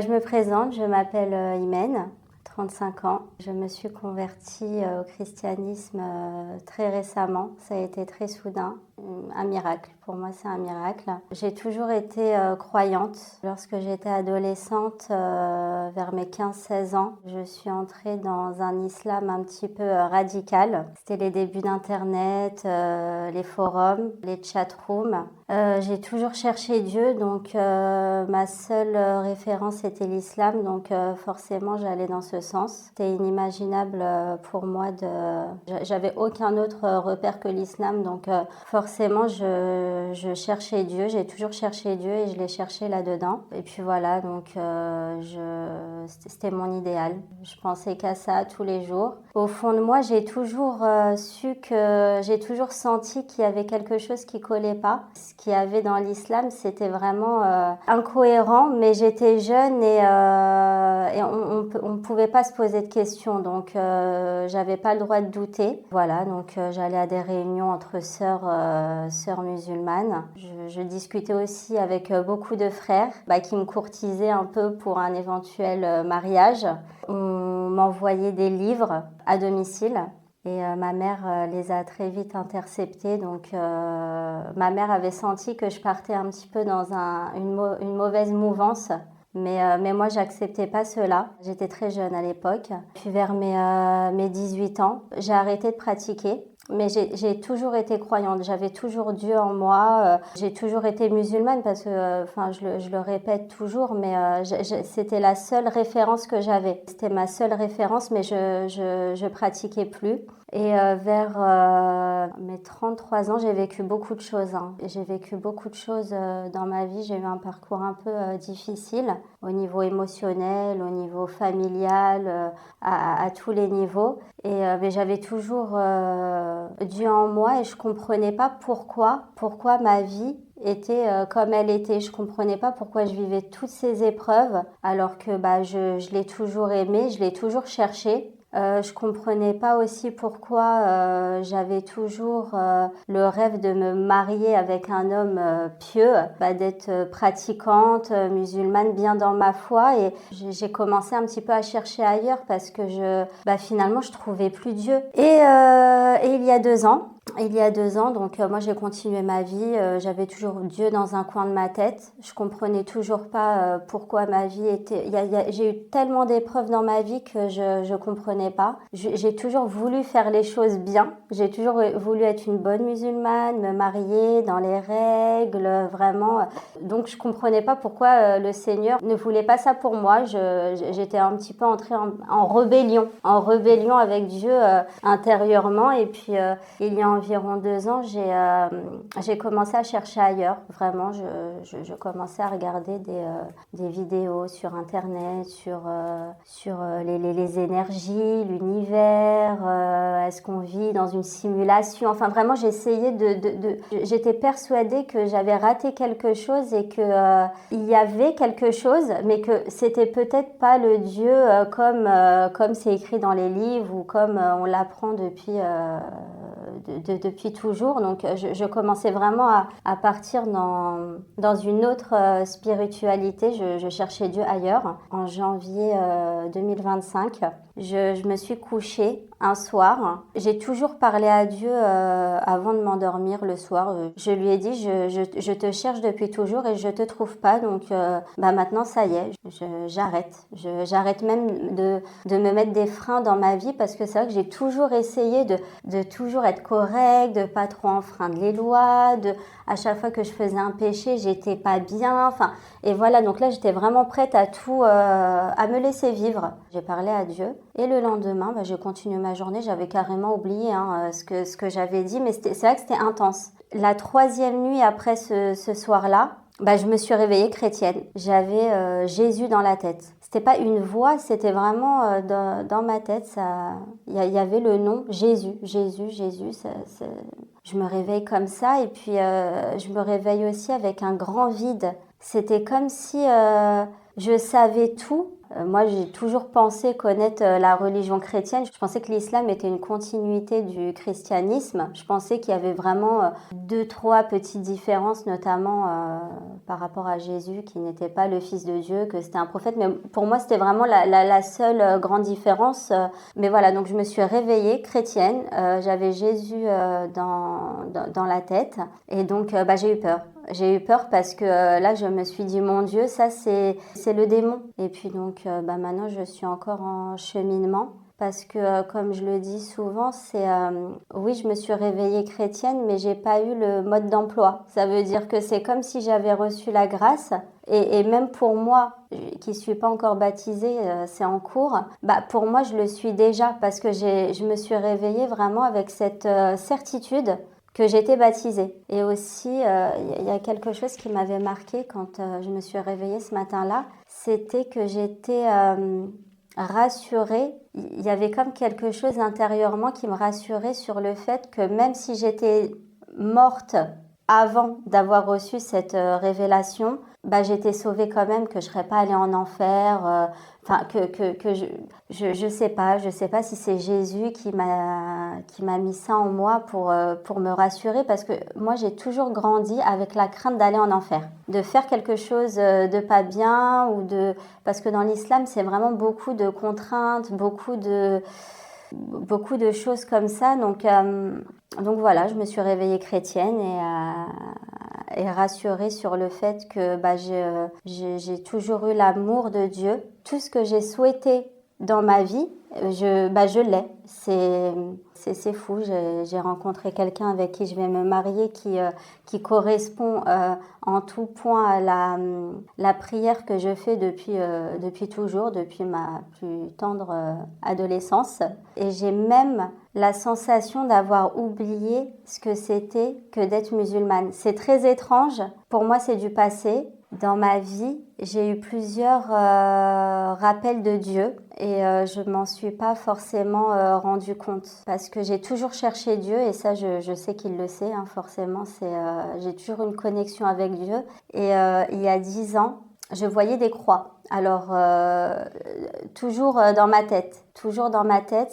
Je me présente, je m'appelle Imen, 35 ans. Je me suis convertie au christianisme très récemment. Ça a été très soudain, un miracle. Pour moi, c'est un miracle. J'ai toujours été croyante. Lorsque j'étais adolescente, vers mes 15-16 ans, je suis entrée dans un islam un petit peu radical. C'était les débuts d'Internet, les forums, les chatrooms. J'ai toujours cherché Dieu, donc ma seule référence était l'islam, donc forcément j'allais dans ce sens. C'était inimaginable pour moi j'avais aucun autre repère que l'islam, donc forcément je cherchais Dieu, j'ai toujours cherché Dieu et je l'ai cherché là-dedans. Et puis voilà, donc c'était mon idéal. Je pensais qu'à ça tous les jours. Au fond de moi, j'ai toujours j'ai toujours senti qu'il y avait quelque chose qui collait pas. Ce qu'il y avait dans l'islam, c'était vraiment incohérent, mais j'étais jeune et on pouvait pas se poser de questions, donc j'avais pas le droit de douter. Voilà, donc j'allais à des réunions entre sœurs musulmanes. Je discutais aussi avec beaucoup de frères qui me courtisaient un peu pour un éventuel mariage. On m'envoyait des livres à domicile. Et ma mère les a très vite interceptés. Donc ma mère avait senti que je partais un petit peu dans une mauvaise mouvance. Mais moi, j'acceptais pas cela. J'étais très jeune à l'époque. Puis vers mes 18 ans, j'ai arrêté de pratiquer. Mais j'ai toujours été croyante, j'avais toujours Dieu en moi, j'ai toujours été musulmane parce que, je le répète toujours, mais c'était la seule référence que j'avais. C'était ma seule référence, mais je pratiquais plus. Et vers mes 33 ans, j'ai vécu beaucoup de choses. J'ai vécu beaucoup de choses dans ma vie. J'ai eu un parcours un peu difficile au niveau émotionnel, au niveau familial, à tous les niveaux. Mais j'avais toujours Dieu en moi et je comprenais pas pourquoi ma vie était comme elle était. Je comprenais pas pourquoi je vivais toutes ces épreuves alors que je l'ai toujours aimé, je l'ai toujours cherché. Je comprenais pas aussi pourquoi j'avais toujours le rêve de me marier avec un homme pieux, d'être pratiquante, musulmane, bien dans ma foi. Et j'ai commencé un petit peu à chercher ailleurs parce que finalement, je trouvais plus Dieu. Et il y a 2 ans, donc moi j'ai continué ma vie, j'avais toujours Dieu dans un coin de ma tête. Je comprenais toujours pas pourquoi ma vie était. J'ai eu tellement d'épreuves dans ma vie que je comprenais pas. J'ai toujours voulu faire les choses bien. J'ai toujours voulu être une bonne musulmane, me marier dans les règles, vraiment. Donc je comprenais pas pourquoi le Seigneur ne voulait pas ça pour moi. J'étais un petit peu entrée en rébellion avec Dieu intérieurement. Et puis il y a environ 2 ans, j'ai commencé à chercher ailleurs. Vraiment, je commençais à regarder des vidéos sur Internet, sur les énergies, l'univers. Est-ce qu'on vit dans une simulation? Enfin, vraiment, j'essayais j'étais persuadée que j'avais raté quelque chose et que il y avait quelque chose, mais que c'était peut-être pas le Dieu comme c'est écrit dans les livres ou comme on l'apprend depuis toujours. Donc je commençais vraiment à partir dans une autre spiritualité. Je cherchais Dieu ailleurs. En janvier 2025, je me suis couchée un soir. J'ai toujours parlé à Dieu avant de m'endormir le soir. Je lui ai dit, je te cherche depuis toujours et je te trouve pas. Donc maintenant, ça y est, j'arrête. J'arrête même de me mettre des freins dans ma vie parce que c'est vrai que j'ai toujours essayé de toujours être correcte, de pas trop enfreindre les lois, à chaque fois que je faisais un péché, j'étais pas bien. Et voilà, donc là, j'étais vraiment prête à tout, à me laisser vivre. J'ai parlé à Dieu et le lendemain, j'ai continué ma journée. J'avais carrément oublié ce que j'avais dit, mais c'est vrai que c'était intense. La 3e nuit après ce soir-là, je me suis réveillée chrétienne. J'avais Jésus dans la tête. C'était pas une voix, c'était vraiment dans ma tête. Il y avait le nom Jésus. Je me réveille comme ça et puis je me réveille aussi avec un grand vide. C'était comme si je savais tout, Moi, j'ai toujours pensé connaître la religion chrétienne. Je pensais que l'islam était une continuité du christianisme. Je pensais qu'il y avait vraiment deux, trois petites différences, notamment par rapport à Jésus, qui n'était pas le Fils de Dieu, que c'était un prophète. Mais pour moi, c'était vraiment la seule grande différence. Mais voilà, donc je me suis réveillée chrétienne. J'avais Jésus dans la tête. Et donc, j'ai eu peur. J'ai eu peur parce que là, je me suis dit, mon Dieu, ça, c'est le démon. Et puis donc, maintenant, je suis encore en cheminement. Parce que, comme je le dis souvent, oui, je me suis réveillée chrétienne, mais j'ai pas eu le mode d'emploi. Ça veut dire que c'est comme si j'avais reçu la grâce. Et même pour moi, qui suis pas encore baptisée, c'est en cours. Pour moi, je le suis déjà parce que je me suis réveillée vraiment avec cette certitude que j'étais baptisée. Et aussi, il y a quelque chose qui m'avait marqué quand je me suis réveillée ce matin-là, c'était que j'étais rassurée. Il y avait comme quelque chose intérieurement qui me rassurait sur le fait que même si j'étais morte avant d'avoir reçu cette révélation, j'étais sauvée quand même, que je serais pas allée en enfer. Que je sais pas si c'est Jésus qui m'a mis ça en moi pour me rassurer, parce que moi j'ai toujours grandi avec la crainte d'aller en enfer, de faire quelque chose de pas bien parce que dans l'islam c'est vraiment beaucoup de contraintes, beaucoup de choses comme ça. Donc voilà, je me suis réveillée chrétienne et rassurée sur le fait que j'ai toujours eu l'amour de Dieu. Tout ce que j'ai souhaité dans ma vie, je l'ai. C'est fou. J'ai rencontré quelqu'un avec qui je vais me marier qui correspond en tout point à la prière que je fais depuis toujours, depuis ma plus tendre adolescence. Et j'ai même la sensation d'avoir oublié ce que c'était que d'être musulmane. C'est très étrange. Pour moi, c'est du passé. Dans ma vie, j'ai eu plusieurs rappels de Dieu et je m'en suis pas forcément rendu compte parce que j'ai toujours cherché Dieu, et ça je sais qu'il le sait, hein, forcément. J'ai toujours une connexion avec Dieu, et il y a 10 ans, je voyais des croix. Alors, toujours dans ma tête. Toujours dans ma tête,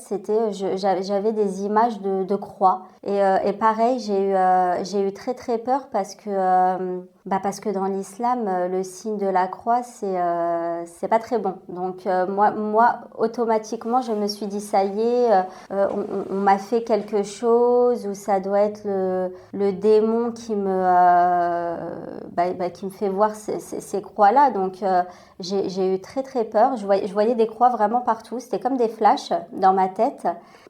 j'avais des images de croix. Et pareil, j'ai eu très très peur parce que dans l'islam, le signe de la croix, c'est pas très bon. Donc moi, automatiquement, je me suis dit, ça y est, on m'a fait quelque chose, ou ça doit être le démon qui me fait voir ces croix-là. Donc j'ai eu très très peur. Je voyais des croix vraiment partout. C'était comme des flashs dans ma tête.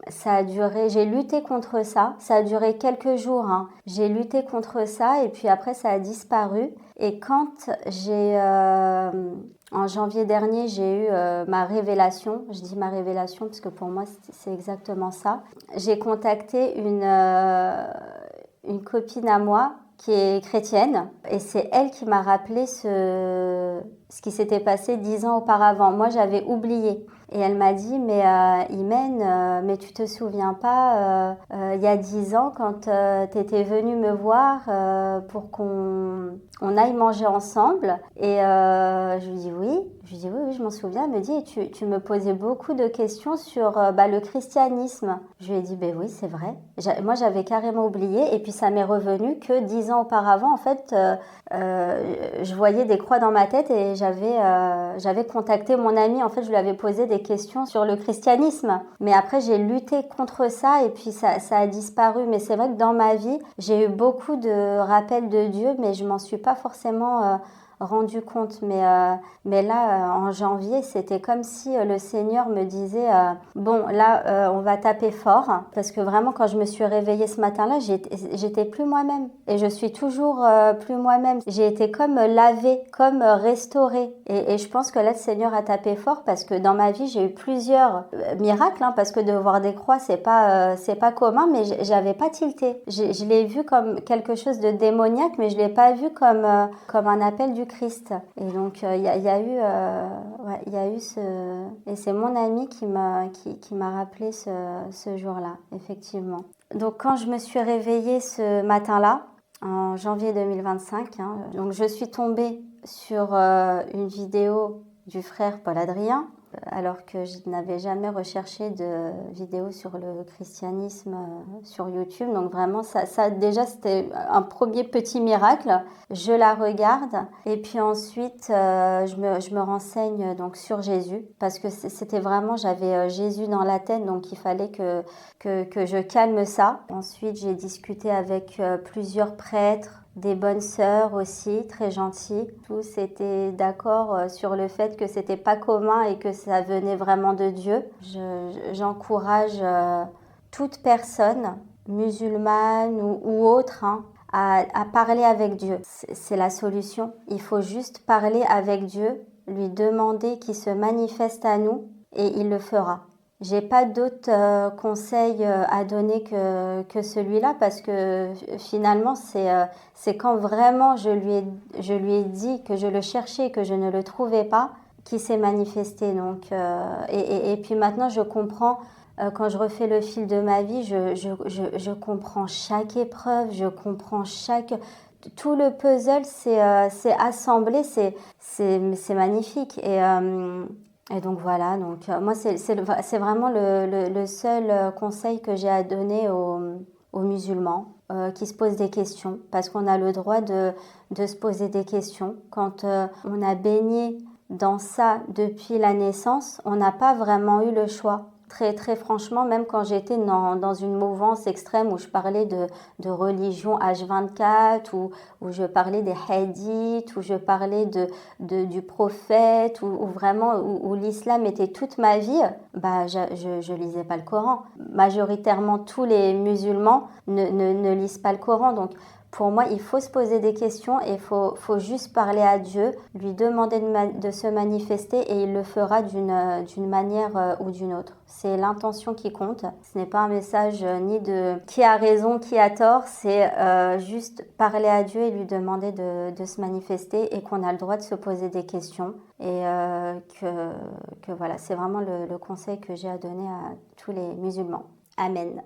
Ça a duré, j'ai lutté contre ça. Ça a duré quelques jours, hein. J'ai lutté contre ça et puis après ça a disparu. Et quand en janvier dernier, j'ai eu ma révélation. Je dis ma révélation parce que pour moi c'est exactement ça. J'ai contacté une copine à moi qui est chrétienne, et c'est elle qui m'a rappelé ce qui s'était passé 10 ans auparavant. Moi, j'avais oublié. Et elle m'a dit, mais Imen, mais tu te souviens pas, il y a 10 ans, quand tu étais venue me voir pour qu'on aille manger ensemble. Et je lui dis oui. Je lui dis oui, je m'en souviens. Elle me dit, et tu me posais beaucoup de questions sur le christianisme. Je lui ai dit, oui, c'est vrai. Moi, j'avais carrément oublié. Et puis, ça m'est revenu que 10 ans auparavant, en fait, je voyais des croix dans ma tête, et j'avais contacté mon ami. En fait, je lui avais posé des questions sur le christianisme. Mais après, j'ai lutté contre ça, et puis ça a disparu. Mais c'est vrai que dans ma vie, j'ai eu beaucoup de rappels de Dieu, mais je m'en suis pas forcément rendu compte. Mais là, en janvier, c'était comme si le Seigneur me disait bon, là, on va taper fort, parce que vraiment, quand je me suis réveillée ce matin-là, j'étais plus moi-même, et je suis toujours plus moi-même. J'ai été comme lavée, comme restaurée, et je pense que là, le Seigneur a tapé fort, parce que dans ma vie, j'ai eu plusieurs miracles, hein, parce que de voir des croix, c'est pas commun, mais j'avais pas tilté. Je l'ai vu comme quelque chose de démoniaque, mais je l'ai pas vu comme un appel du Christ. Et donc il y a eu et c'est mon ami qui m'a rappelé ce jour-là, effectivement. Donc quand je me suis réveillée ce matin-là, en janvier 2025, hein, donc je suis tombée sur une vidéo du frère Paul Adrien, alors que je n'avais jamais recherché de vidéos sur le christianisme sur YouTube. Donc vraiment, ça déjà, c'était un premier petit miracle. Je la regarde et puis ensuite, je me renseigne donc sur Jésus parce que c'était vraiment, j'avais Jésus dans la tête, donc il fallait que je calme ça. Ensuite, j'ai discuté avec plusieurs prêtres, des bonnes sœurs aussi, très gentilles. Tous étaient d'accord sur le fait que c'était pas commun et que ça venait vraiment de Dieu. J'encourage toute personne, musulmane ou autre, hein, à parler avec Dieu. C'est la solution. Il faut juste parler avec Dieu, lui demander qu'il se manifeste à nous et il le fera. J'ai pas d'autres conseils à donner que celui-là parce que finalement c'est quand vraiment je lui ai dit que je le cherchais et que je ne le trouvais pas qu'il s'est manifesté. Donc et puis maintenant je comprends quand je refais le fil de ma vie, je comprends chaque épreuve, je comprends tout le puzzle, c'est assemblé, c'est magnifique et donc voilà, donc moi c'est vraiment le seul conseil que j'ai à donner aux musulmans qui se posent des questions, parce qu'on a le droit de se poser des questions. Quand on a baigné dans ça depuis la naissance, on n'a pas vraiment eu le choix. Très, très franchement, même quand j'étais dans une mouvance extrême où je parlais de religion H24, où je parlais des hadiths, où je parlais du prophète, où vraiment où l'islam était toute ma vie, bah je lisais pas le Coran. Majoritairement, tous les musulmans ne lisent pas le Coran, donc pour moi, il faut se poser des questions et il faut juste parler à Dieu, lui demander de se manifester et il le fera d'une manière ou d'une autre. C'est l'intention qui compte. Ce n'est pas un message ni de qui a raison, qui a tort, c'est juste parler à Dieu et lui demander de se manifester et qu'on a le droit de se poser des questions et que voilà, c'est vraiment le conseil que j'ai à donner à tous les musulmans. Amen.